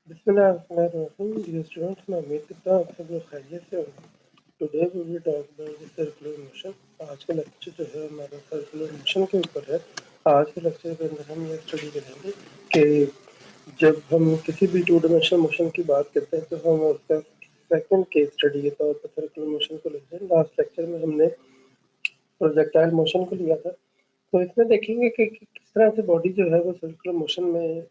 बिस्मिल्लाहिर्रहमानिर्रहीम। Dear students, मैं उम्मीद करता हूँ आप सब लोग खैरियत से होंगे। Today we will talk about the circular motion. आज का लेक्चर जो है हमारा सर्कुलर मोशन के ऊपर है। आज के लेक्चर के अंदर हम ये स्टडी करेंगे कि जब हम किसी भी टू डायमेंशनल मोशन की बात करते हैं तो हम उसका सेकंड केस स्टडी के तौर पर सर्कुलर मोशन को लेते हैं। लास्ट लेक्चर में हमने प्रोजेक्टाइल मोशन को लिया था, तो इसमें देखेंगे कि किस तरह से बॉडी जो है वो सर्कुलर मोशन में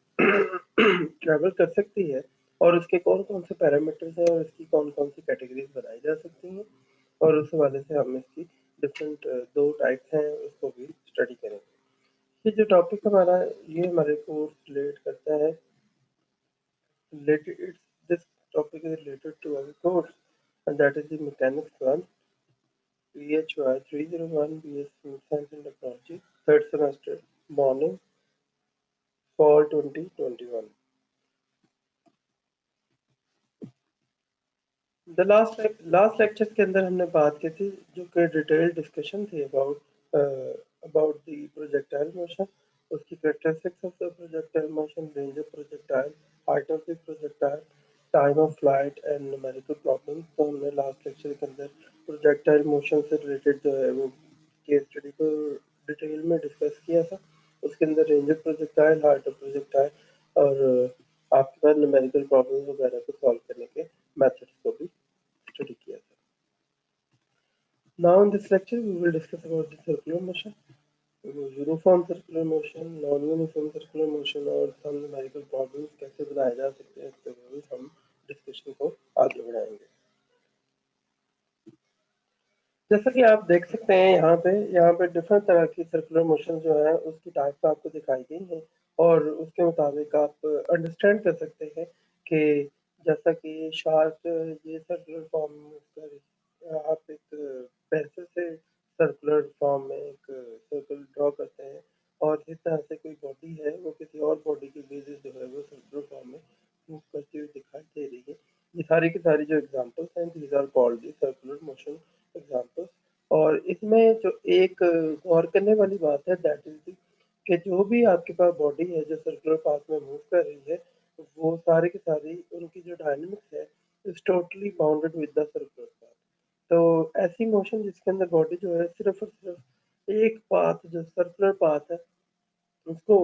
ट्रैवल कर सकती है और उसके कौन-कौन से पैरामीटर्स हैं और इसकी कौन-कौन सी कैटेगरीज बनाई जा सकती हैं, और उस हवाले से हम इसकी डिफरेंट 2 टाइप्स हैं उसको भी स्टडी करेंगे। ये जो टॉपिक हमारा ये हमारे कोर्स रिलेट करता है related this topic is related to our course and that is the mechanics 1 PHY 301 BS in Science and Technology, third semester, morning, fall 2021. The last lecture के अंदर हमने बात की थी जो कि डिटेल डिस्कशन थी अबाउट द प्रोजेक्टाइल मोशन, उसकी characteristics of the projectile motion, range of projectile, height of the projectile, time of flight and numerical problems. तो हमने लास्ट लेक्चर के अंदर प्रोजेक्टाइल मोशन से रिलेटेड जो है वो केस स्टडी को डिटेल में डिस्कस किया था। उसके अंदर range of projectile, height of projectile और आपके पास न्यूमेरिकल प्रॉब्लम्स वगैरह को सॉल्व करने के मेथड्स को भी स्टडी किया था। Now in this lecture we will discuss about the circular motion, uniform circular motion, non uniform circular motion और सम न्यूमेरिकल प्रॉब्लम्स कैसे बनाए जा सकते हैं, इसके ऊपर भी हम डिस्कशन को आगे बढ़ाएंगे। जैसा कि आप देख सकते हैं यहाँ पे डिफरेंट तरह की सर्कुलर मोशन जो है उसकी टाइप्स आपको दिखाई गई हैं और उसके मुताबिक आप अंडरस्टैंड कर सकते हैं कि जैसा कि शार्क ये सर्कुलर फॉर्म कर आप एक पेंसिल से सर्कुलर फॉर्म में एक सर्कल ड्रॉ करते हैं और जिस तरह से कोई बॉडी है वो किसी और बॉडी की बेसिस जो है वो सर्कुलर फॉर्म में मूव करती हुई दिखाई दे रही है। ये सारी की सारी जो एग्जांपल्स हैं these are called the circular motion examples. और इसमें जो एक गौर करने वाली बात है दैट इज कि जो भी आपके पास बॉडी है जो सर्कुलर पाथ में मूव कर रही है वो सारी की सारी उनकी जो डायनेमिक्स है is totally bounded with the circular path. तो ऐसी मोशन जिसके अंदर बॉडी जो है सिर्फ और सिर्फ एक पाथ जो सर्कुलर पाथ है उसको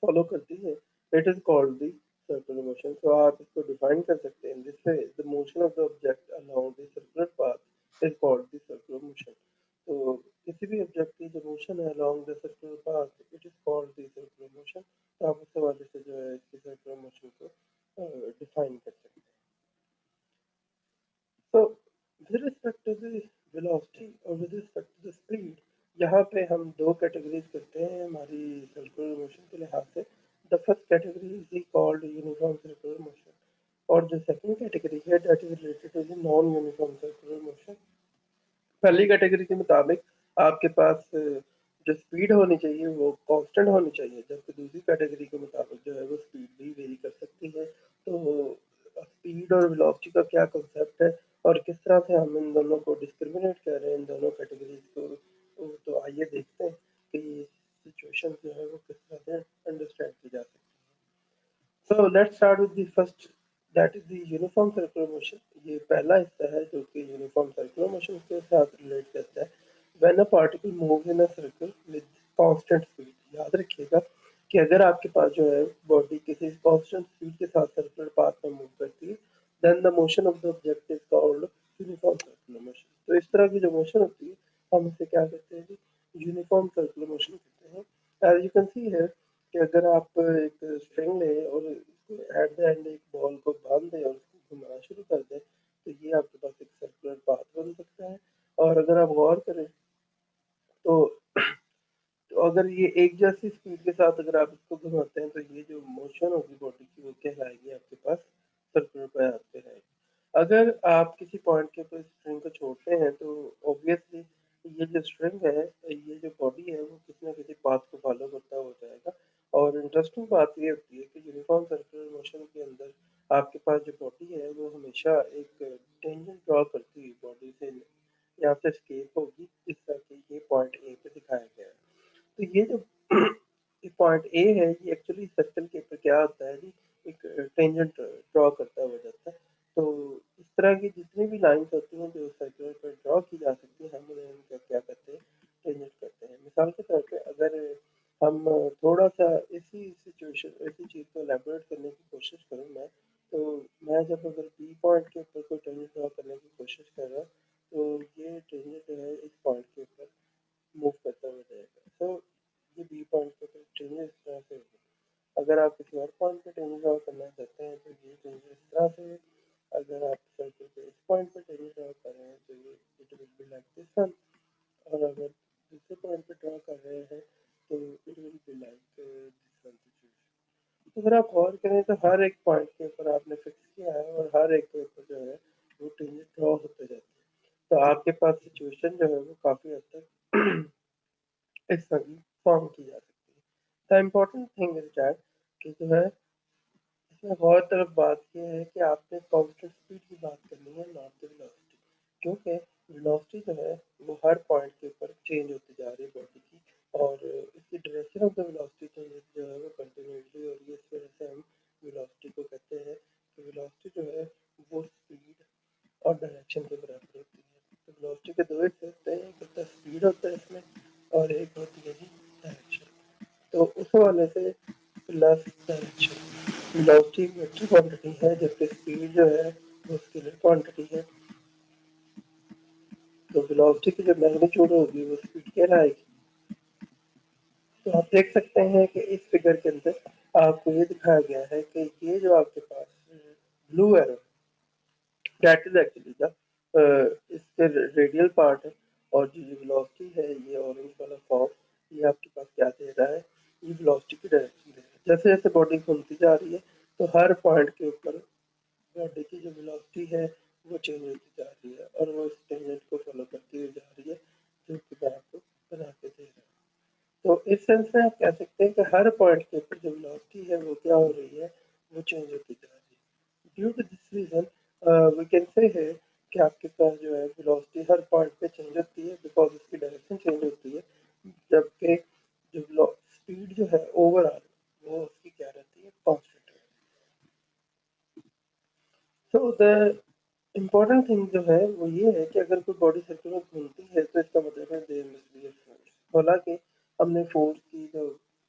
फॉलो करती है, it is called the circular motion. तो आप इसको डिफाइन कर सकते हैं this way, the motion of the object along the circular path is called the circular motion. तो किसी भी ऑब्जेक्ट की जो मोशन है along the circular path it is called the circular motion. तो आप उस हवाले से जो है इसकी सर्कुलर मोशन को डिफाइन कर सकते हैं। तो with respect to the velocity और with respect to the speed, यहाँ पे हम दो कैटेगरीज करते हैं हमारी सर्कुलर मोशन के लिहाज से। The first category is called uniform circular motion और जो सेकंड कैटेगरी है that is related to the non uniform circular motion. पहली कैटेगरी के मुताबिक आपके पास जो स्पीड होनी चाहिए वो कांस्टेंट होनी चाहिए, जबकि दूसरी कैटेगरी के मुताबिक जो है वो स्पीड भी वेरी कर सकती है। तो स्पीड और वेलोसिटी का क्या कंसेप्ट है और किस तरह से हम इन दोनों को डिस्क्रिमिनेट कर रहे हैं इन दोनों कैटेगरीज को, तो आइए देखते हैं कि सिचुएशन जो है वो किस तरह से अंडरस्टैंड की जा सकती है। So let's start with the first, that is the uniform circular motion। ये पहला हिस्सा है जो कि यूनिफॉर्म सर्कुलर मोशन के साथ रिलेट करता है। When a particle moves in a circle with constant speed, याद रखिएगा कि अगर आपके पास जो है बॉडी किसी कांस्टेंट स्पीड के साथ सर्कुलर पाथ में मूव करती है then the motion of the object is called uniform circular motion. तो इस तरह की जो मोशन होती है हम इसे क्या कहते हैं, यूनिफॉर्म सर्कुलर मोशन कहते हैं। एज यू कैन सी है कि अगर आप एक स्ट्रिंग लें और एट द एंड एक बॉल को बांध दें और उसको घुमाना शुरू कर दें तो ये आपके पास एक सर्कुलर पाथ बन सकता है। और अगर आप गौर करें तो तो अगर ये एक जैसी स्पीड के साथ अगर आप इसको घुमाते हैं तो ये जो मोशन होगी बॉडी की वो कहलाएगी आपके पाथ सर्कुलर पाथ पे रहेगी। अगर आप किसी पॉइंट के ऊपर स्ट्रिंग को छोड़ते हैं तो ऑब्वियसली ये जो स्ट्रिंग है ये जो बॉडी है वो किसी ना किसी पाथ को फॉलो करता हो जाएगा। और इंटरेस्टिंग बात ये होती है कि यूनिफॉर्म सर्कुलर मोशन के अंदर आपके पास जो बॉडी है वो हमेशा एक टेंजेंट ड्रॉ करती हुई बॉडी से यहाँ से स्केप होगी, जिस तरह कि ये पॉइंट ए पे दिखाया गया है। तो ये जो ये पॉइंट ए है ये एक्चुअली सर्कल के ऊपर क्या होता है जी, एक टेंजेंट ड्रॉ करता हुआ जाता है। तो इस तरह की जितनी भी लाइन्स होती हैं जो सर्कुलर पर ड्रॉ की जा सकती हैं, हम उन्हें उनका क्या करते हैं, टेंजेंट करते हैं। मिसाल के तौर पे अगर हम थोड़ा-सा इसी चीज़ को इलैबोरेट करने की कोशिश करूँ मैं, तो मैं जब अगर बी पॉइंट के ऊपर कोई टेंजेंट ड्रॉ करने की कोशिश कर रहा हूँ, तो ये टेंजेंट जो है इस पॉइंट के ऊपर मूव करता हुआ जाएगा। तो ये बी पॉइंट के ऊपर टेंजेंट इस तरह से होगी। अगर आप किसी और पॉइंट पे टेंजेंट ड्रॉ करना चाहते हैं, तो ये टेंजेंट इस तरह से है। अगर आप सर्कल पे इस पॉइंट पे टेंजेंट ड्रॉ कर रहे हैं, तो ये it will be like this one. और अगर दूसरे पॉइंट पे ड्रॉ कर रहे हैं, तो it will be like this one situation. तो अगर आप गौर करें तो हर एक पॉइंट के ऊपर आपने फिक्स किया है और हर एक के ऊपर जो है वो टेंजेंट ड्रॉ होते जाते हैं। तो आपके पास सिचुएशन जो है वो काफ़ी हद तक इस तरह फॉर्म की जा सकती है। The important thing is that कि जो है इसमें गौर तलब बात ये है कि आपने कांस्टेंट स्पीड की बात करनी है, नॉट द वेलोसिटी। क्योंकि वेलोसिटी जो है वो हर पॉइंट के ऊपर चेंज होती जा रही है बॉडी की, और इसकी direction of the velocity changes जो है वो कंटिन्यूसली हो रही है। इस वजह से हम वेलोसिटी को कहते हैं कि वेलोसिटी जो है वो स्पीड और डायरेक्शन के बराबर होती है। तो वेलोसिटी के दो हिस्से होते हैं, एक होता है स्पीड होता है इसमें, और एक होती है जी डायरेक्शन। तो उस हवाले से plus direction velocity vector quantity है, जबकि स्पीड जो है वो स्केलर क्वांटिटी है। तो वेलोसिटी की जो मैग्नीट्यूड होगी वो स्पीड के आएगी। तो आप देख सकते हैं कि इस फिगर के अंदर आपको ये दिखाया गया है कि ये जो आपके पास blue arrow that is actually the इसके रेडियल पार्ट है, और जो वेलोसिटी है ये ऑरेंज वाला फॉर्म ये आपके पास क्या दे रहा है, ये वेलोसिटी की डायरेक्शन दे रहा है। जैसे जैसे बॉडी घूमती जा रही है तो हर पॉइंट के ऊपर बॉडी की जो वेलोसिटी है वो चेंज होती जा रही है, और वो इस टेंजेंट को फॉलो करती हुई जा रही है जो कि मैं आपको बना के दे रहा हूँ। तो इस सेंस में आप कह सकते हैं कि हर पॉइंट के ऊपर जो वेलोसिटी है वो क्या हो रही है, वो चेंज होती जा रही है। Due to this reason we can say है कि आपके पास जो है वेलोसिटी हर पॉइंट पे चेंज होती है, बिकॉज उसकी डायरेक्शन चेंज होती है, जबकि जो स्पीड जो है ओवरऑल वो उसकी क्या रहती है, constant. So the important thing जो है वो ये है कि अगर कोई बॉडी सर्कुलर में घूमती है तो इसका मतलब है there must be a force. हालांकि हमने फोर्स की जो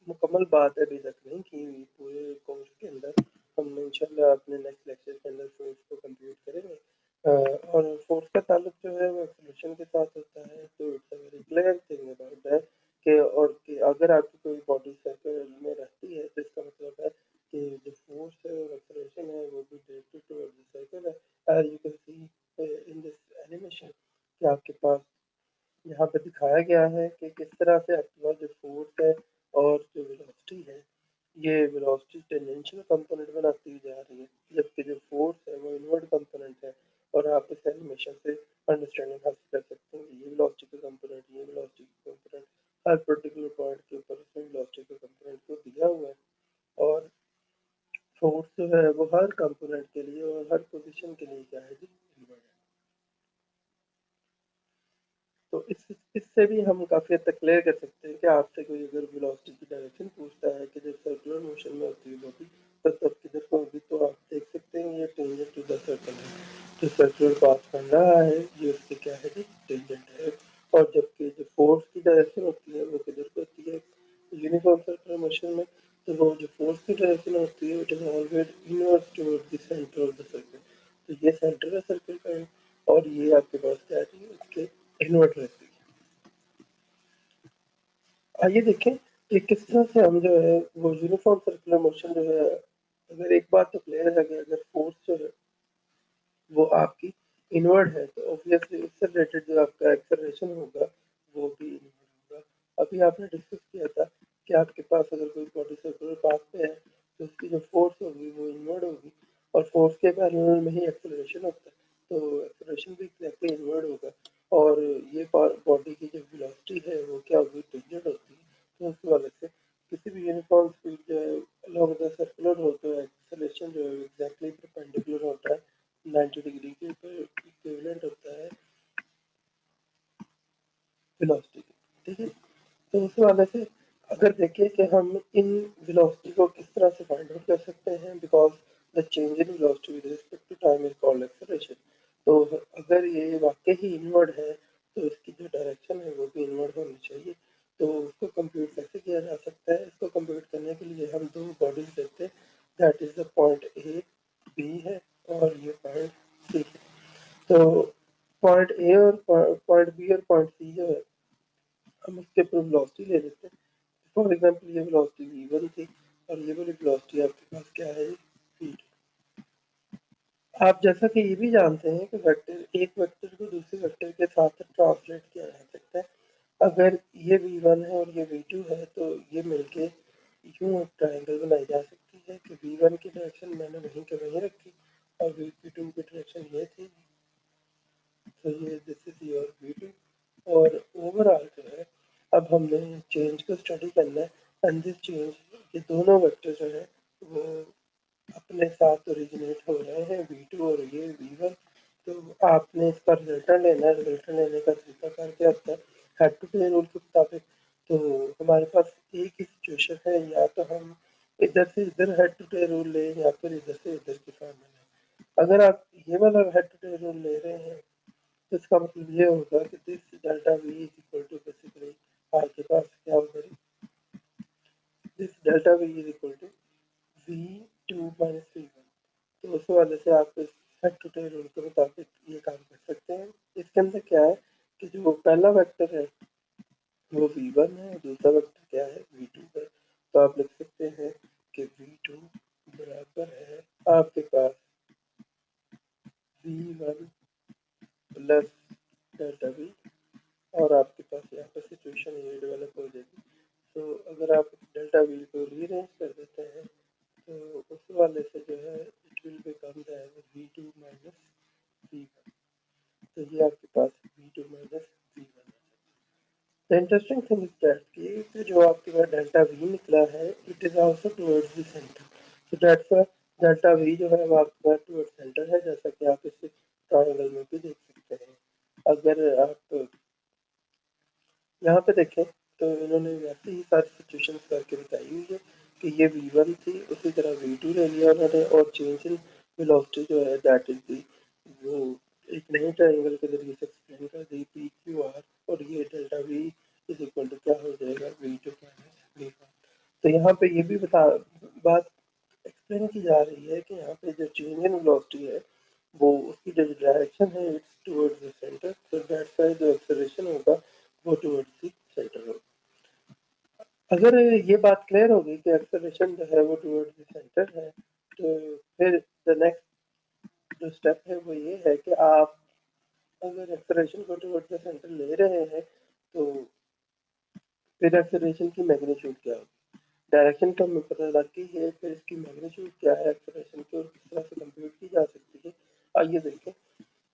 मुकम्मल बात है अभी तक नहीं की हुई पूरे कोर्स के अंदर, हम इंशाल्लाह अपने नेक्स्ट लेक्चर के अंदर फोर्स को कंप्लीट करेंगे। और फोर्स का ताल्लुक जो है वो एक्सेलरेशन के साथ होता है। तो it's a very clear thing about that कि और कि अगर आपकी कोई बॉडी सर्कुलर में रहती है तो इसका मतलब है कि जो फोर्स है और एक्सेलरेशन है वो भी डायरेक्टेड टुवर्ड्स द सर्कल है। As you can see in this animation कि आपके पास यहाँ पे दिखाया गया है कि किस तरह से आपके पास जो फोर्स है और जो वेलोसिटी है, ये वेलोसिटी टेंजेंशियल कंपोनेंट बनाती हुई जा रही है, जबकि जो फोर्स है वो इनवर्ड कंपोनेंट है। और आप इस एनिमेशन से अंडरस्टैंडिंग हासिल कर सकते हैं कि ये वेलोसिटी का कंपोनेंट, ये वेलोसिटी का कंपोनेंट हर पर्टिकुलर पॉइंट के ऊपर उसमें वेलोसिटी का कंपोनेंट को दिया हुआ है, और फोर्स जो है वो हर कंपोनेंट के लिए और हर पोजीशन के लिए क्या है जी, इनवर्ड है। तो इससे भी हम काफ़ी हद तक क्लियर कर सकते हैं कि आपसे कोई अगर वेलोसिटी की डायरेक्शन पूछता है कि जब सर्कुलर मोशन में होती है बॉडी तो तब किधर को होगी, तो आप देख सकते हैं ये टेंजेंट टू द सर्कल है। जो सर्कुलर पाथ बन रहा है ये उससे क्या है जी, टेंजेंट है। और जबकि जो फोर्स की डायरेक्शन होती है वो किधर को होती है, यूनिफॉर्म सर्कुलर मोशन में, तो वो जो फोर्स की डायरेक्शन होती है it is always inverse toward the centre of the circle. तो ये सेंटर है सर्कल का है, और ये आपके पास क्या है उसके इनवर्ट रहती है। आइए देखें कि किस तरह से हम जो है वो यूनिफॉर्म सर्कुलर मोशन जो है, अगर एक बात तो क्लियर है कि अगर फोर्स जो है वो आपकी इनवर्ड है तो ऑब्वियसली उससे रिलेटेड जो आपका एक्सेलरेशन होगा वो भी इनवर्ड होगा। अभी आपने डिस्कस किया था कि आपके पास अगर कोई बॉडी सर्कुलर पाथ पे है तो उसकी जो फोर्स होगी वो इनवर्ड होगी, और फोर्स के पैरेलल में ही एक्सेलरेशन होता है, तो एक्सेलरेशन भी एग्जैक्टली इनवर्ड होगा। और ये बॉडी की जो वेलोसिटी है वो क्या होगी, टेंजेंट होती है। तो उस वाले से किसी भी यूनिफॉर्म स्पीड जो है अलॉन्ग द सर्कुलर हो तो एक्सेलरेशन जो है एग्जैक्टली परपेंडिकुलर होता है, 90 डिग्री के इक्विवेलेंट होता है वेलोसिटी के। ठीक है, तो उस वाले से अगर देखें कि हम इन वेलोसिटी को किस तरह से फाइंड आउट कर सकते हैं, because the change in velocity with respect to time is called acceleration. तो अगर ये वाकई ही इनवर्ड है तो इसकी जो डायरेक्शन है वो भी इनवर्ड होनी चाहिए। तो उसको कंप्यूट कैसे किया जा सकता है? इसको कंप्यूट करने के लिए हम दो बॉडीज लेते हैं, that is the point A B है और ये पॉइंट सी है। तो पॉइंट ए और पॉइंट बी और पॉइंट सी जो है हम उसके ऊपर वेलोसिटी ले लेते हैं। फॉर एग्जाम्पल ये वेलोसिटी v1 थी और ये वाली वेलोसिटी आपके पास क्या है, v2। आप जैसा कि ये भी जानते हैं कि वेक्टर एक वेक्टर को दूसरे वेक्टर के साथ ट्रांसलेट किया जा सकता है। अगर ये v1 है और ये v2 है तो ये मिलके यूं एक ट्रायंगल बनाई जा सकती है कि v1 की डायरेक्शन मैंने वहीं के वहीं रखी और v2 की डायरेक्शन ये थी, तो ये दिस इज योर v2। और ओवरऑल जो है अब हमने चेंज को स्टडी करना है, एंड दिस चेंज ये दोनों वेक्टर जो है वो अपने साथ ओरिजिनेट हो रहे हैं v2 और ये v1। तो आपने इसका रिजल्टेंट लेना है। रिजल्टेंट लेने का तरीका क्या होता है, हेड टू टेल रूल के मुताबिक। तो हमारे पास एक ही सिचुएशन है, या तो हम इधर से इधर हेड टू टेल रूल लें या फिर इधर से इधर की फॉर्म में लें। अगर आप ये वाला हेड टू टेल रूल ले रहे हैं तो इसका मतलब ये होगा कि this delta v is equal to basically आपके पास क्या होगा, this delta v is equal to v2 minus v1। तो उस वाले से आप इस हेड टू टेल रूल के मुताबिक ये काम कर सकते हैं। इसके अंदर क्या है कि जो पहला वेक्टर है वो v1 है और दूसरा वेक्टर क्या है, v2 है। तो आप लिख सकते हैं कि v2 बराबर है आपके पास v1 प्लस डेल्टा v, और आपके पास यहाँ पर सिचुएशन ये डेवलप हो जाएगी। तो अगर आप डेल्टा वी को रीअरेंज कर देते हैं तो उस वाले से जो है it will become that v2 minus v1। तो ये आपके पास v2 माइनस v1 है। The interesting thing is that कि जो आपके पास डेल्टा v निकला है it is also towards the centre. So that's why delta v जो है वो आपके पास टुवर्ड्स सेंटर है, जैसा कि आप इस ट्रायंगल में भी देख सकते हैं। अगर आप यहाँ पे देखें तो इन्होंने वैसे ही सारी सिचुएशंस करके बताई हुई है कि ये v1 थी, उसी तरह v2 ले लिया उन्होंने, और चेंज इन वेलोसिटी जो है दैट इज दी वो एक नए ट्रायंगल के जरिए से एक्सप्लेन कर दी पी क्यू आर, और ये delta v is equal to क्या हो जाएगा, v2 माइनस v1। तो यहाँ पे ये भी बात एक्सप्लेन की जा रही है कि यहाँ पे जो चेंज इन वेलोसिटी है वो उसकी जो डायरेक्शन है it's towards the centre, so that's why जो एक्सेलरेशन होगा वो टुवर्ड्स द सेंटर होगा। अगर ये बात क्लियर होगी कि एक्सेलरेशन जो है वो टुवर्ड्स द सेंटर है, तो फिर द नेक्स्ट जो स्टेप है वो ये है कि आप अगर एक्सेलरेशन को टुवर्ड्स द सेंटर ले रहे हैं तो फिर एक्सेलरेशन की मैग्नीट्यूड क्या होगी। डायरेक्शन तो हमें पता लग गई है, फिर इसकी मैग्नीट्यूड क्या है एक्सेलरेशन की और किस तरह से कंप्यूट की जा सकती है। आइए देखें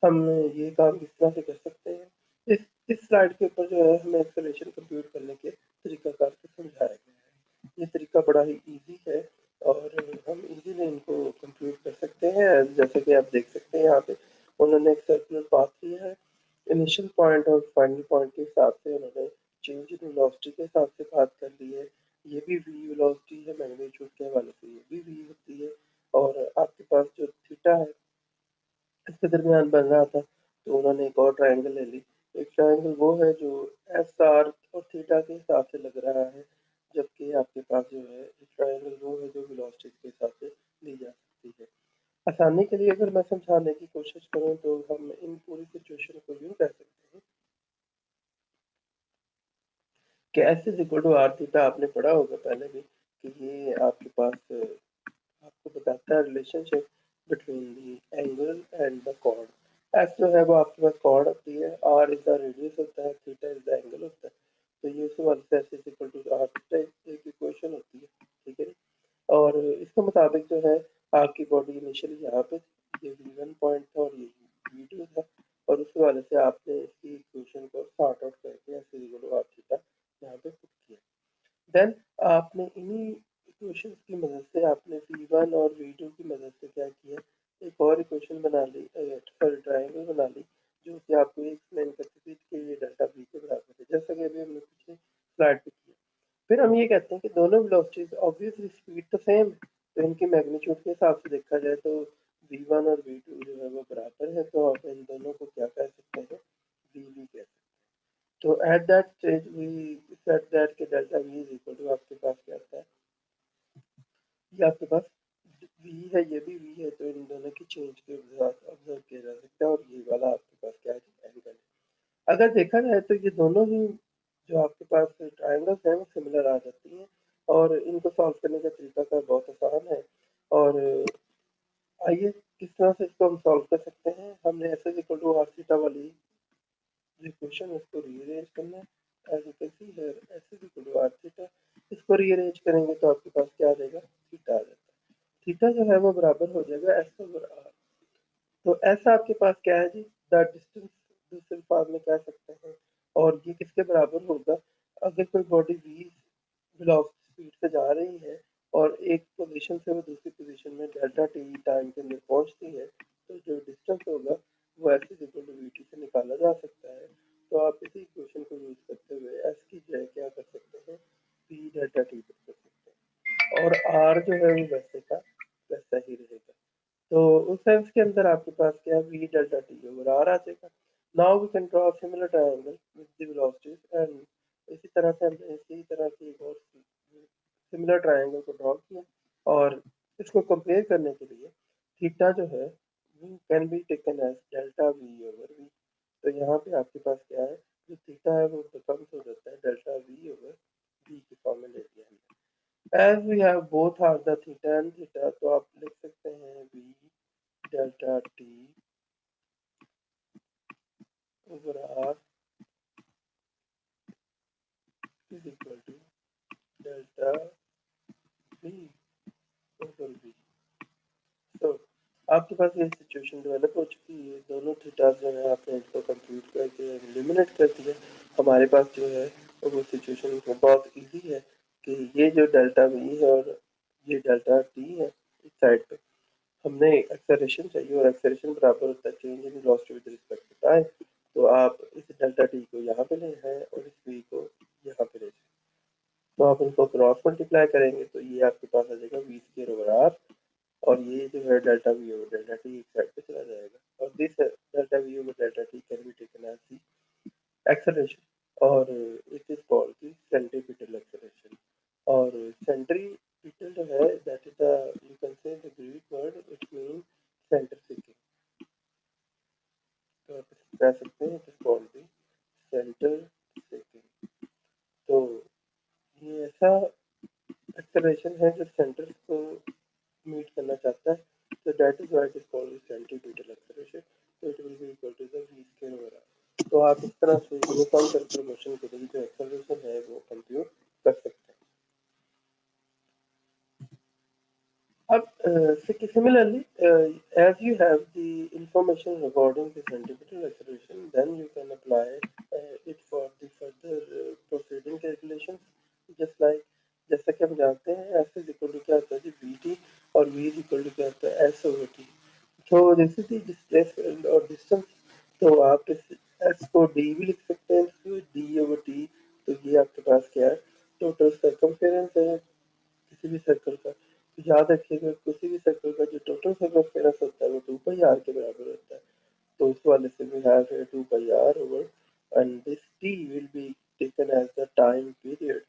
हम ये काम किस तरह से कर सकते हैं। इस स्लाइड के ऊपर जो है हमें एक्सेलरेशन कंप्यूट करने के तरीकाकार से समझाया गया है। ये तरीका बड़ा ही इजी है और हम इजीली इनको कंप्यूट कर सकते हैं। जैसे कि आप देख सकते हैं यहाँ पे उन्होंने एक सर्कुलर पाथ लिया है, इनिशियल पॉइंट और फाइनल पॉइंट के हिसाब से उन्होंने चेंज इन वेलोसिटी के हिसाब से बात कर ली है। ये भी v वेलोसिटी है, मैग्नीट्यूड के हवाले से ये भी v होती है। और आपके पास जो थीटा है इसके दरमियान बन रहा था, तो उन्होंने एक और ट्रायंगल ले ली। एक ट्रायंगल वो है जो एस आर और थीटा के हिसाब से लग रहा है, जबकि आपके पास जो है एक ट्रायंगल वो है जो वेलोसिटी के हिसाब से ली जा सकती है। आसानी के लिए अगर मैं समझाने की कोशिश करूँ तो हम इन पूरी सिचुएशन को यूँ कह सकते हैं कि S is equal to R theta. आपने पढ़ा होगा पहले भी कि ये आपके पास आपको बताता है relationship between the angle and the chord. S जो है वो आपके पास कॉर्ड होती है, आर इज द रेडियस होता है, थीटा इज द एंगल होता है। तो ये उस वाले से S is equal to R theta एक इक्वेशन होती है, ठीक है। और इसके मुताबिक जो है आपकी बॉडी इनिशियली यहाँ पे ये v1 पॉइंट था और ये v2 था, और उस वाले से आपने इसकी इक्वेशन को सॉर्ट आउट करके S is equal to R theta यहाँ पे पुट किया। देन आपने इन्हीं इक्वेशंस की मदद से आपने v1 और v2 की मदद से क्या किया, एक और इक्वेशन बना ली, सॉरी ट्रायंगल बना ली, जो कि आपको एक्सप्लेन करती थी कि ये डेल्टा v के बराबर है, जैसा कि अभी हमने पिछले स्लाइड पे किया। फिर हम ये कहते हैं कि दोनों वेलोसिटीज ऑब्वियसली स्पीड तो सेम है, तो इनकी मैग्नीट्यूड के हिसाब से देखा जाए तो v1 और v2 जो है वो बराबर है, तो आप इन दोनों को क्या कह सकते हैं, vv कह सकते हैं। तो at that stage we set that के delta v is equal to आपके पास क्या आता है, ये आपके पास v है, ये भी v है, तो इन दोनों की चेंज के ऑब्जर्व किया जा सकता है, और ये वाला आपके पास क्या है, एंगल है। अगर देखा जाए तो ये दोनों ही जो आपके पास ट्रायंगल्स हैं वो सिमिलर आ जाती हैं, और इनको सॉल्व करने का तरीका का बहुत आसान है। और आइए किस तरह से इसको हम सॉल्व कर सकते हैं। हमने S is equal to R theta वाली जो क्वेश्चन है उसको रीअरेंज करना है। As you can see here S is equal to R theta, इसको रीअरेंज करेंगे तो आपके पास क्या आ जाएगा, थीटा आ जाता है। थीटा जो है वो बराबर हो जाएगा एस ओवर आर। तो एस आपके पास क्या है जी, द डिस्टेंस दूसरे फॉर्म में कह सकते हैं, और ये किसके बराबर होगा, अगर कोई बॉडी वी वेलोसिटी स्पीड से जा रही है और एक पोजीशन से वो दूसरी पोजीशन में डेल्टा टी टाइम के अंदर पहुंचती है, तो जो डिस्टेंस होगा वो S is equal to V T से निकाला जा सकता है। तो आप इसी इक्वेशन को यूज करते हुए एस की जगह क्या कर सकते हैं, पी डेल्टा टी कर सकते हैं, और आर जो है वो वैसे का वैसा ही रहेगा। तो उस सेंस के अंदर आपके पास क्या v delta T over R आ जाएगा। Now we can draw similar triangle with the velocities, and इसी तरह से हमने इसी तरह की एक और सिमिलर ट्रायंगल को ड्रॉ किया, और इसको कंपेयर करने के लिए थीटा जो है वो can be taken as delta V over V. तो यहाँ पे आपके पास क्या है, जो थीटा है वो बिकम्स हो जाता है डेल्टा वी ओवर वी के फॉर्म में ले लिया हमने। As we have both are the theta and theta, तो आप लिख सकते हैं v delta t over r is equal to delta v over v। तो आपके पास ये सिचुएशन डेवलप हो चुकी है, दोनों थीटा जो है आपने इनको कंप्यूट करके एलिमिनेट कर दिया। हमारे पास जो है वो सिचुएशन बहुत इजी है कि ये जो डेल्टा वी है और ये डेल्टा टी है, इस साइड पे हमने एक्सेलरेशन चाहिए, और एक्सेलरेशन बराबर होता है change in velocity with respect to time. तो आप इस डेल्टा टी को यहाँ पे ले हैं और इस v को यहाँ पे ले जाएं, तो आप इनको क्रॉस मल्टीप्लाई करेंगे तो ये आपके पास आ जाएगा v स्क्वायर ओवर आर, और ये जो है delta V over delta T एक साइड पे चला जाएगा, और this delta V over delta T can be taken as the acceleration, और it is called the centripetal acceleration. और सेंट्रीपिटल जो है that is the you can say the Greek word it mean centre seeking, तो आप इसको कह सकते हैं it is called the centre seeking. तो ये ऐसा एक्सेलरेशन है जो सेंटर को मीट करना चाहता है, so that is why it is called the centripetal acceleration, so it will be equal to the v square over r। तो आप इस तरह से यूनिफॉर्म सर्कुलर मोशन के लिए जो एक्सेलरेशन है वो कंप्यूट कर सकते हैं। अब similarly, as you have the information regarding the centripetal acceleration, then you can apply it for the further proceeding calculations, just like जैसा कि हम जानते हैं एस इज इक्वल टू क्या होता है जी वी टी, और वी इज इक्वल टू क्या होता है एस ओवर टी। तो जैसे कि डिस्प्लेसमेंट और डिस्टेंस, तो आप इस एस को डी भी लिख सकते हैं, डी ओवर टी। तो ये आपके पास क्या है, टोटल सर्कमफेरेंस है किसी भी सर्कल का। तो याद रखिएगा किसी भी सर्कल का जो टोटल सर्कमफेरेंस होता है वो 2 पाई आर के बराबर होता है। तो उस वाले से we have 2 pi R over, and this T will be taken as the time period,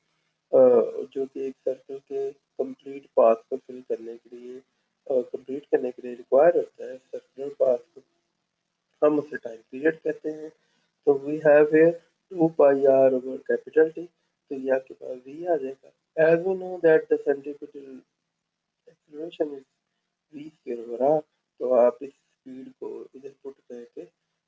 जो कि एक सर्कल के कंप्लीट पाथ को फिल करने के लिए कंप्लीट करने के लिए रिक्वायर होता है। सर्कुलर पाथ को हम उसे टाइम पीरियड कहते हैं। तो we have here 2 pi R over capital T, तो ये आपके पास v आ जाएगा। As we know that the centripetal acceleration is v square over r, तो आप इस स्पीड को इधर पुट करके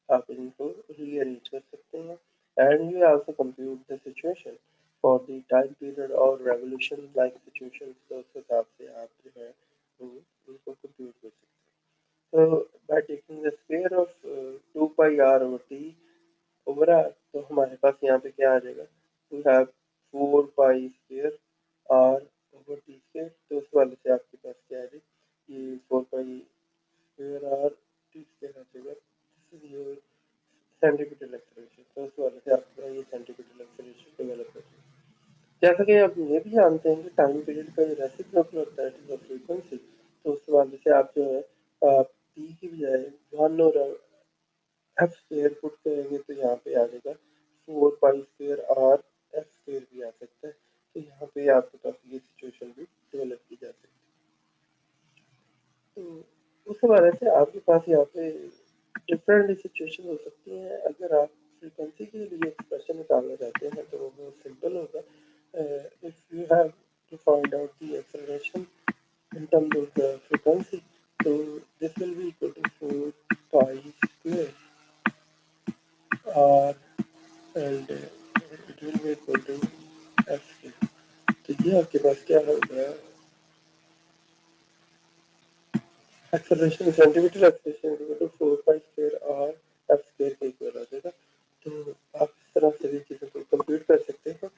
आप इनको रीअरेंज कर सकते हैं, and you also compute the situation for the time period और रेवोल्यूशन लाइक सिचुएशन, तो उस हिसाब से आप जो है उनको कंप्यूट कर सकते हैं। So by taking the square of 2 pi r over t over r, तो हमारे पास यहाँ पे क्या आ जाएगा, we have 4 pi square r over t square, तो उस वाले से आपके पास क्या है जी, ये 4 pi square r t square आ जाएगा। This is your centripetal acceleration, तो उस वाले से आपका ये centripetal acceleration डेवलप हो जाएगा। जैसा कि आप ये भी जानते हैं कि टाइम पीरियड का जो रेसिप्रोकल होता है इट इज फ्रीक्वेंसी, तो उस वाले से आप जो है पी की बजाय 1 और एफ स्क्वायर पुट करेंगे तो यहाँ पे आ जाएगा 4 pi square R F square भी आ सकता है। तो यहाँ पे आपके पास ये सिचुएशन भी डेवलप की जा सकती है। तो उस हवाले से आपके पास यहाँ पे डिफरेंट सिचुएशन हो सकती हैं। अगर आप फ्रीक्वेंसी के लिए एक्सप्रेशन निकालना चाहते हैं तो वो बहुत सिंपल होगा। If you have to find out the acceleration in terms of the frequency, so this will be equal to 4 pi square r and it will be equal to f square। तो ये आपके पास क्या होगा, acceleration centimetre acceleration equal to 4 pi square R F square के equal आ जाएगा। तो आप इस तरह से भी चीज़ों को कंप्यूट कर सकते हैं।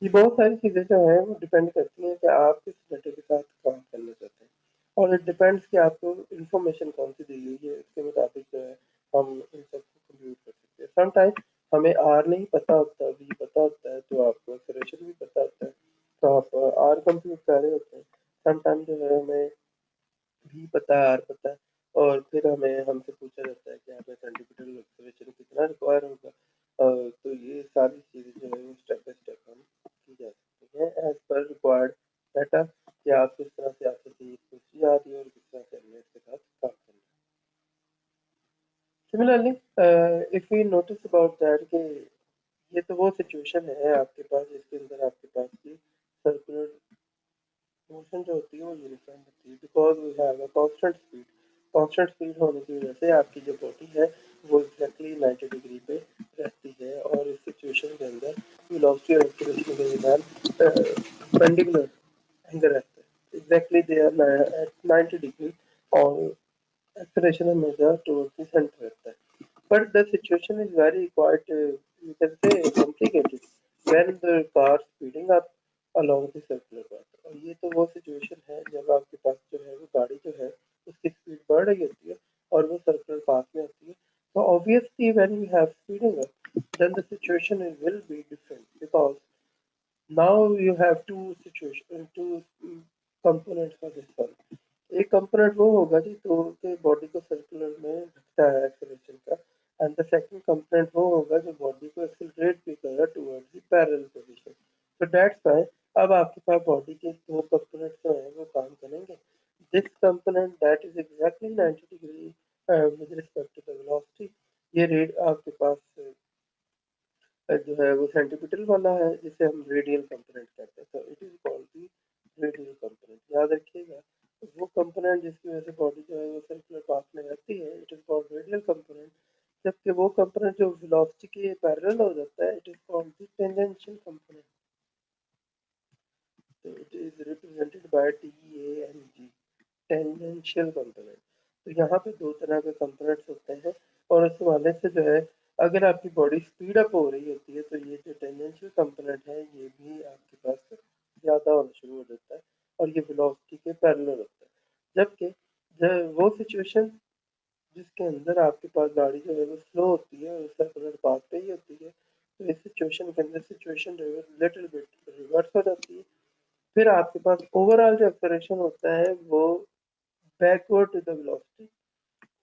ये बहुत सारी चीज़ें जो हैं वो डिपेंड करती हैं कि आप किस डाटा के साथ काम करना चाहते हैं, और इट डिपेंड्स कि आपको इंफॉर्मेशन कौन सी दी हुई है, उसके मुताबिक जो है हम इन सबको कंप्यूट कर सकते हैं। समटाइम हमें आर नहीं पता होता, वी पता होता है, तो आपको एक्सेलरेशन भी पता होता है, तो आप आर कंप्यूट कर रहे होते हैं। समटाइम जो है हमें भी पता है, आर पता है, और फिर हमें हमसे पूछा जाता है कि हमें सेंटीमीटर एक्सेलरेशन कितना रिक्वायर होगा। तो ये सारी चीज़ें जो है वो स्टेप बाय स्टेप हम की जा सकती हैं एज पर रिक्वायर्ड डाटा, कि आप किस तरह से आपसे चीज़ पूछी जा रही है और किस तरह से हमने इसके साथ काम करना है। Similarly if we notice about that कि ये तो वो सिचुएशन है आपके पास जिसके अंदर आपके पास की सर्कुलर मोशन जो होती है वो यूनिफॉर्म होती है, because we have a constant speed होने की वजह से आपकी जो बॉडी है वो एग्जैक्टली 90 डिग्री पे रहती है, और इस सिचुएशन के अंदर वेलोसिटी और एक्सीलरेशन के दरमियान परपेंडिकुलर एंगल रहता है, exactly they are at 90 degree, और acceleration हमेशा towards the center रहता है। But the situation is very quite you can say complicated when the car speeding up along the circular path। और ये तो वो सिचुएशन है जब आपके पास जो है वो गाड़ी जो है उसकी स्पीड बढ़ रही होती है और वो सर्कुलर पाथ में होती है। तो obviously when you have speeding up then the situation will be different, because now you have two components for this one। एक कंपोनेंट वो होगा जी तो के बॉडी को सर्कुलर में रखता है एक्सेलरेशन का, एंड द सेकंड कंपोनेंट वो होगा जो बॉडी को एक्सेलरेट भी करेगा towards the parallel position. So that's why अब आपके पास बॉडी के दो कंपोनेंट्स जो हैं वो काम करेंगे। This component that is exactly 90 degree with respect to the velocity, ये रेट आपके पास जो है वो सेंटीमीटर वाला है जिसे हम रेडियल कंपोनेंट कहते हैं। तो it is called the radial component, याद रखिएगा। वो कंपोनेंट जिसकी वजह से बॉडी जो है वो सर्कुलर पाथ में रहती है it is called radial component, जबकि वो कंपोनेंट जो वेलोसिटी के पैरेलल हो जाता है it is called the tangential component. तो it is represented by T A N G, tangential component. तो यहाँ पे दो तरह के कंपोनेंट्स होते हैं, और उस हवाले से जो है अगर आपकी बॉडी स्पीड अप हो रही होती है तो ये जो टेंजेंशियल कंपोनेंट है ये भी आपके पास ज़्यादा होना शुरू हो जाता है, और ये वेलोसिटी के पैरेलल होता है। जबकि जब वो सिचुएशन जिसके अंदर आपके पास गाड़ी जो है वो स्लो होती है और सर्कुलर पाथ पे ही होती है, तो इस सिचुएशन के अंदर सिचुएशन जो है लिटिल बिट रिवर्स हो जाती है। फिर आपके पास ओवरऑल जो एक्सेलरेशन होता है वो बैकवर्ड टू द वेलोसिटी,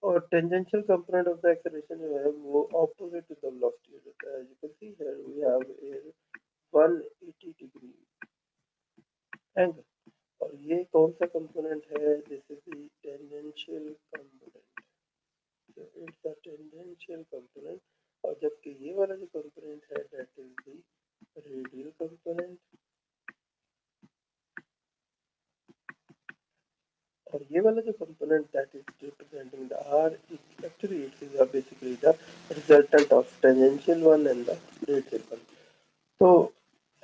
और tangential component of the acceleration जो है वो ऑपोजिट टू द वेलोसिटी हो जाता है। You can see here we have a 180 degree angle, और ये कौन सा कंपोनेंट है, this is the tangential component. तो इट्स अ टेंजेंशियल कंपोनेंट, और जबकि ये वाला जो कंपोनेंट है that is the radial component, और ये वाला जो component that is representing the R actually it is basically the resultant of tangential one and the radial one. तो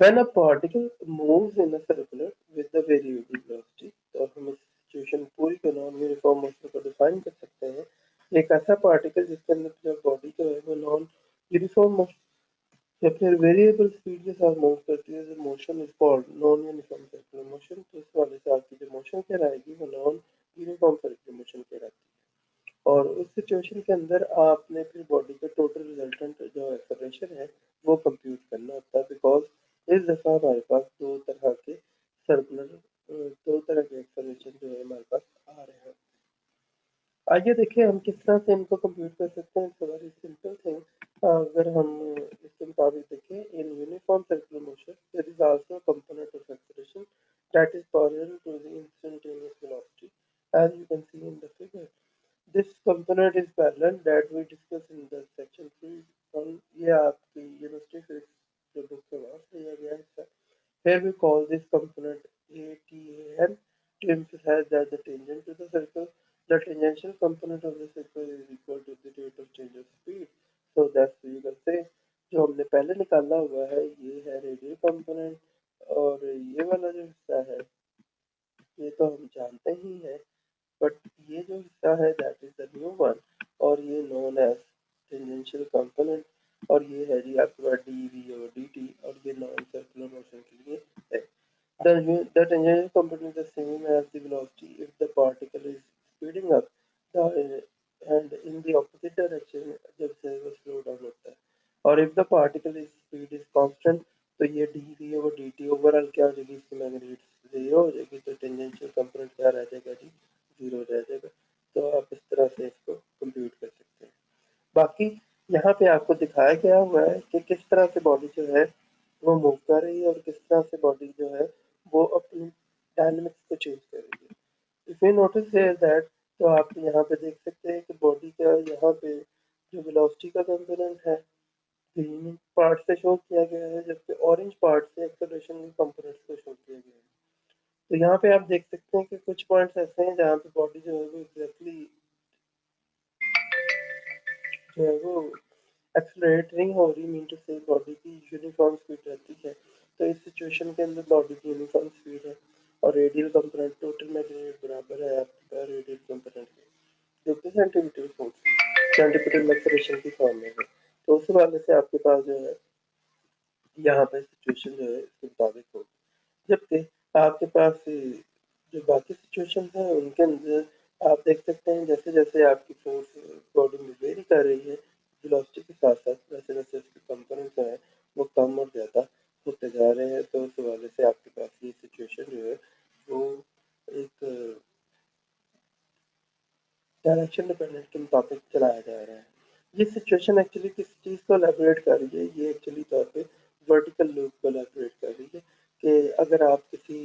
when a particle moves in a circular with the variable velocity, तो हम इस situation पूरी को non uniform motion को define कर सकते हैं। एक ऐसा पार्टिकल जिसके अंदर जो बॉडी जो है वो नॉन यूनिफॉर्म मोशन या फिर वेरिएबल स्पीड के साथ मूव करती है, जो motion is called non uniform circular motion. तो इस वाले से आपकी जो मोशन कहलाएगी वो नॉन यूनिफॉर्म सर्कुलर मोशन कहलाती है। और उस सिचुएशन के अंदर आपने फिर बॉडी का टोटल रिजल्टेंट जो एक्सेलरेशन है वो कंप्यूट करना होता है, बिकॉज इस दफ़ा हमारे पास दो तरह के एक्सेलरेशन जो है हमारे पास आ रहे हैं। आइए देखिए हम किस तरह से इनको कंप्यूट कर सकते हैं। It's a very simple thing. अगर हम इसके मुताबिक देखें, in uniform circular motion there is also a component of acceleration that is parallel to the instantaneous velocity as you can see in the figure. This component is parallel that we discuss in the section 3 और ये आपकी university physics जो book से वहाँ से लिया गया है। Here we call this component ATAN to emphasize that the tangent to the circle, the tangential component of the circle is equal to the rate of change of speed. So that's you can say जो हमने पहले निकाला हुआ है ये है radial component और ये वाला जो हिस्सा है ये तो हम जानते ही हैं बट ये जो हिस्सा है that is the new one और ये नोन एज टेंजेंशियल कंपोनेंट और ये है जी आपके पास डी वी और डी टी और ये नॉन सर्कुलर मोशन के लिए है। The tangential component is the same as the velocity if the particle is speeding up the and in the opposite direction जब से वो slow down होता है और if the particle is speed is constant तो ये डी वी और D T overall क्या हो जाएगी इसकी मैग्नीट्यूड जीरो हो जाएगी तो टेंजेंशियल कंपोनेंट क्या रह जाएगा जी जीरो रह जाएगा। तो आप इस तरह से इसको कंप्यूट कर सकते हैं। बाकी यहाँ पे आपको दिखाया गया हुआ है कि किस तरह से बॉडी जो है वो मूव कर रही है और किस तरह से बॉडी जो है वो अपनी डायनेमिक्स को चेंज कर रही है। If you notice here that तो आप यहाँ पे देख सकते हैं कि बॉडी का यहाँ पे जो वेलोसिटी का कंपोनेंट है ग्रीन पार्ट से शो किया गया है जबकि ऑरेंज पार्ट से एक्सेलरेशन के कंपोनेंट्स को शो किया गया है। तो यहाँ पे आप देख सकते हैं कि कुछ पॉइंट्स ऐसे हैं जहाँ पे बॉडी जो है वो एग्जैक्टली जो है वो एक्सेलरेट नहीं हो रही मीन टू से बॉडी की यूनिफॉर्म स्पीड रहती है। तो इस सिचुएशन के अंदर बॉडी की यूनिफॉर्म स्पीड है और रेडियल कंपोनेंट टोटल मैग्नीट्यूड बराबर है आपके पास रेडियल कंपोनेंट के जो कि सेंटीमीटर फोर्स सेंटीमीटर एक्सेलरेशन की फॉर्म में है। तो उस वाले से आपके पास जो है यहाँ पे सिचुएशन जो है इसके मुताबिक होगी जबकि आपके पास जो बाकी सिचुएशन है उनके अंदर आप देख सकते हैं जैसे जैसे आपकी फोर्स बॉडी में वेरी कर रही है वेलोसिटी के साथ साथ वैसे वैसे उसके कंपोनेंट्स जो है वो कम और ज़्यादा होते जा रहे हैं। तो उस हवाले से आपके पास ये सिचुएशन जो है वो एक डायरेक्शन डिपेंडेंट के मुताबिक चलाया जा रहा है। ये सिचुएशन एक्चुअली किस चीज़ को एलैबोरेट कर रही है, ये एक्चुअली तौर पे वर्टिकल लूप को एलैबोरेट कर रही है कि अगर आप किसी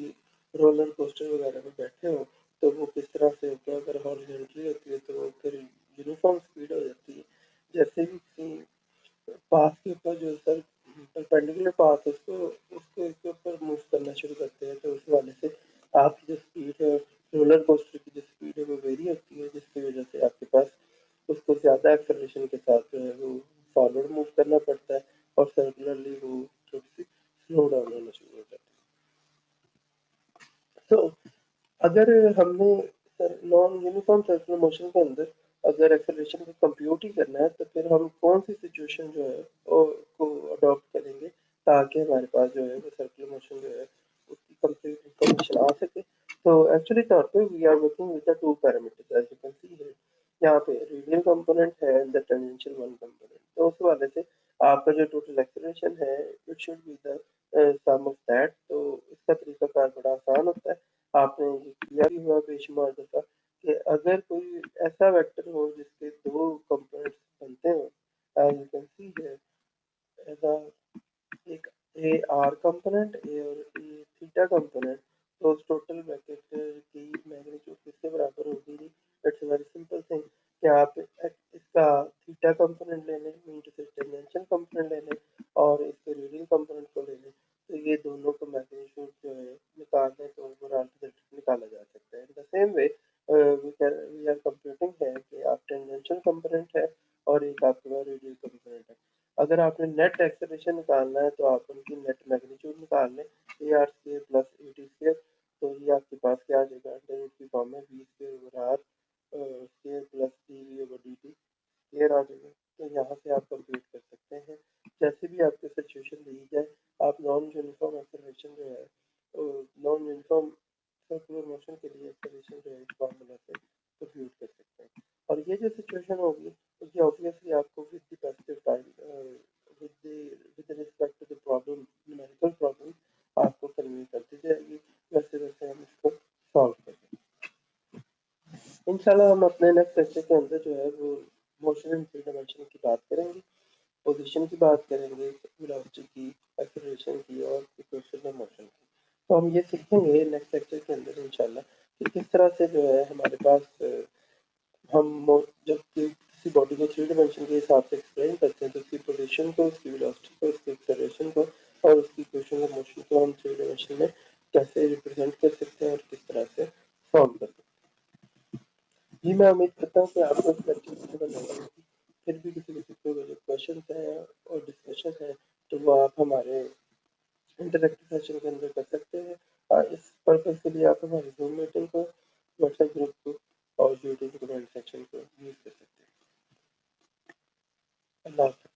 रोलर कोस्टर वगैरह में बैठे हो तो वो किस तरह से होता है। अगर हॉरिजॉन्टली होती है तो वो फिर यूनिफॉर्म स्पीड हो जाती है। जैसे भी किसी पाथ के ऊपर जो सर परपेंडिकुलर पाथ है उसको इसके ऊपर मूव करना शुरू करते हैं तो उस वाले से आपकी जो स्पीड है रोलर कोस्टर की जो स्पीड है वो वेरी होती है जिसकी वजह से आपके पास उसको ज़्यादा एक्सेलरेशन के साथ जो है वो फॉरवर्ड मूव करना पड़ता है और सर्कुलरली वो थोड़ी सी स्लो डाउन होना शुरू हो जाती है। तो अगर हमने नॉन यूनिफॉर्म सर्कुलर मोशन के अंदर अगर एक्सेलरेशन को कंप्यूट ही करना है तो फिर हम कौन सी सिचुएशन जो है को अडॉप्ट करेंगे ताकि हमारे पास जो है वो सर्कुलर मोशन जो है उसकी कंप्लीट इंफॉर्मेशन आ सके। तो एक्चुअली तौर पे we are working with the two parameters as you can see here. यहाँ पे रेडियल कंपोनेंट है and the tangential one component तो उस वाले से आपका जो टोटल एक्सेलरेशन है it should be the sum of that. तो इसका तरीकाकार बड़ा आसान होता है। आपने ये किया भी हुआ बेशुमार दफ़ा कि अगर कोई ऐसा वेक्टर हो जिसके दो कंपोनेंट्स बनते हो as you can see here as a एक ए आर कंपोनेंट ए और ए थीटा कंपोनेंट तो उस टोटल ब्रैकेट की मैग्नीट्यूड किसके बराबर होगी जी। इट्स वेरी सिंपल थिंग कि आप इसका थीटा कंपोनेंट ले लें मीन टू से टेंजेंशियल कंपोनेंट ले लें और इसके रेडियल कंपोनेंट को ले लें तो ये दोनों का मैग्नीट्यूड जो है निकालने तो ओवरऑल रिजल्ट निकाला जा सकता है। In the same way we are computing है कि आप टेंजेंशियल कंपोनेंट है और एक आपके पास रेडियल कंपोनेंट है। अगर आपने नेट एक्सेलरेशन निकालना है तो आप उनकी नेट मैग्नीट्यूड निकाल लें A R square plus A T square तो ये आपके पास क्या आ जाएगा अंडर रूट की फॉर्म में V square over R square plus D V over D T square आ जाएगा। तो यहाँ से आप कंप्यूट कर सकते हैं जैसे भी आपको सिचुएशन दी जाए आप नॉन यूनिफॉर्म एक्सेलरेशन जो है नॉन यूनिफॉर्म सर्कुलर मोशन के लिए एक्सेलरेशन जो है इस फार्मूला से कंप्यूट कर सकते हैं। और ये जो सिचुएशन होगी उसकी ऑब्वियसली आपको with the positive time with with respect to the problem, numerical problem आपको कन्वे करती जाएगी, वैसे वैसे हम इसको सॉल्व करेंगे। इंशाल्लाह हम अपने नेक्स्ट लेक्चर के अंदर जो है वो मोशन इन थ्री डायमेंशन की बात करेंगे, पोजीशन की बात करेंगे, वेलोसिटी की, एक्सेलरेशन की और इक्वेशन ऑफ मोशन की। तो हम ये सीखेंगे नेक्स्ट लेक्चर के अंदर इंशाल्लाह कि किस तरह से जो है हमारे पास हम जब किसी बॉडी को थ्री डायमेंशन के हिसाब से एक्सप्लेन करते हैं तो उसकी पोजीशन को, उसकी वेलोसिटी को, उसकी एक्सेलरेशन को और उसकी इक्वेशन ऑफ मोशन को हम थ्री डायमेंशन में कैसे रिप्रेजेंट कर सकते हैं और किस तरह से सॉल्व कर सकते हैं। जी, मैं उम्मीद करता हूँ कि आपको इस लेक्चर की समझ आई होगी। फिर भी किसी को जो क्वेश्चन हैं और डिस्कशन है तो वो आप हमारे इंटरेक्टिव सेशन के अंदर कर सकते हैं। इस पर्पज़ के लिए आप हमारी जूम मीटिंग को, व्हाट्सएप ग्रुप को और यूट्यूब कमेंट सेक्शन को यूज़ कर सकते हैं। अल्लाह हाफ़िज़।